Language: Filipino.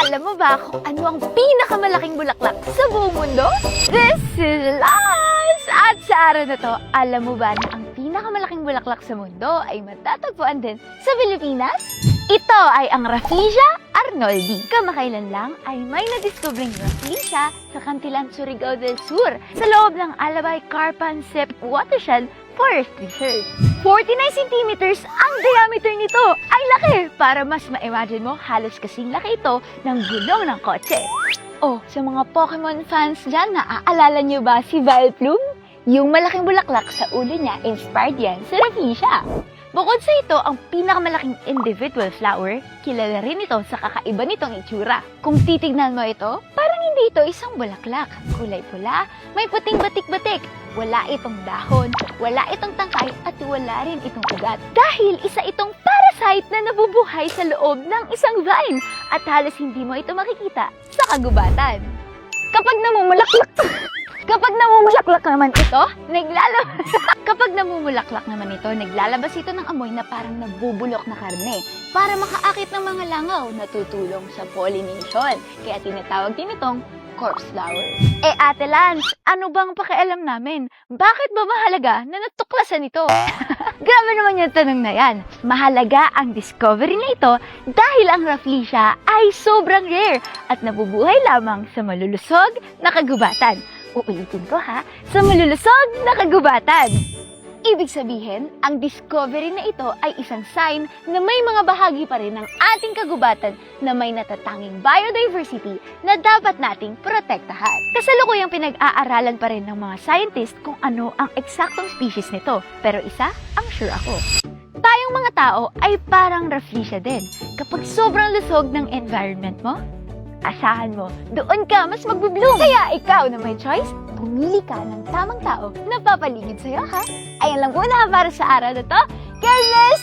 Alam mo ba kung ano ang pinakamalaking bulaklak sa buong mundo? This is Laz! At sa araw na to, alam mo ba na ang pinakamalaking bulaklak sa mundo ay matatagpuan din sa Pilipinas? Ito ay ang Rafflesia arnoldi. Kamakailan lang ay may nadiscovering Rafflesia sa Cantilan, Surigao del Sur sa loob ng Alabay Carpan Sep Watershed Forest Reserve. 49 centimeters ang diameter nito. Ay laki! Para mas ma-imagine mo, halos kasing laki ito ng gulong ng kotse. Oh, sa mga Pokemon fans dyan, naaalala nyo ba si Vileplume? Yung malaking bulaklak sa ulo niya, inspired yan sa Rafflesia. Bukod sa ito, ang pinakamalaking individual flower, kilala rin ito sa kakaiba nitong itsura. Kung titignan mo ito, parang hindi ito isang bulaklak. Kulay pula, may puting batik-batik. Wala itong dahon, wala itong tangkay, at wala rin itong ugat. Dahil isa itong parasite na nabubuhay sa loob ng isang vine at halos hindi mo ito makikita sa kagubatan. Kapag namumulaklak naman ito, naglalabas ito ng amoy na parang nabubulok na karne para makaakit ng mga langaw na tutulong sa pollination. Kaya tinatawag din itong corpse flower. Ate Lance, ano bang pakialam namin? Bakit ba mahalaga na natuklasan ito? Grabe naman yung tanong na yan. Mahalaga ang discovery na ito dahil ang Rafflesia ay sobrang rare at nabubuhay lamang sa malulusog na kagubatan. Uulitin ko ha, sa malulusog na kagubatan. Ibig sabihin, ang discovery na ito ay isang sign na may mga bahagi pa rin ng ating kagubatan na may natatanging biodiversity na dapat nating protektahan. Kasalukuyang pinag-aaralan pa rin ng mga scientist kung ano ang eksaktong species nito, pero isa ang sure ako. Tayong mga tao ay parang Rafflesia din. Kapag sobrang lusog ng environment mo, asahan mo, doon ka mas magbo-bloom. Kaya ikaw na may choice, pumili ka ng tamang tao na papaligid sa'yo, ha? Ayan lang muna para sa araw na to. God bless!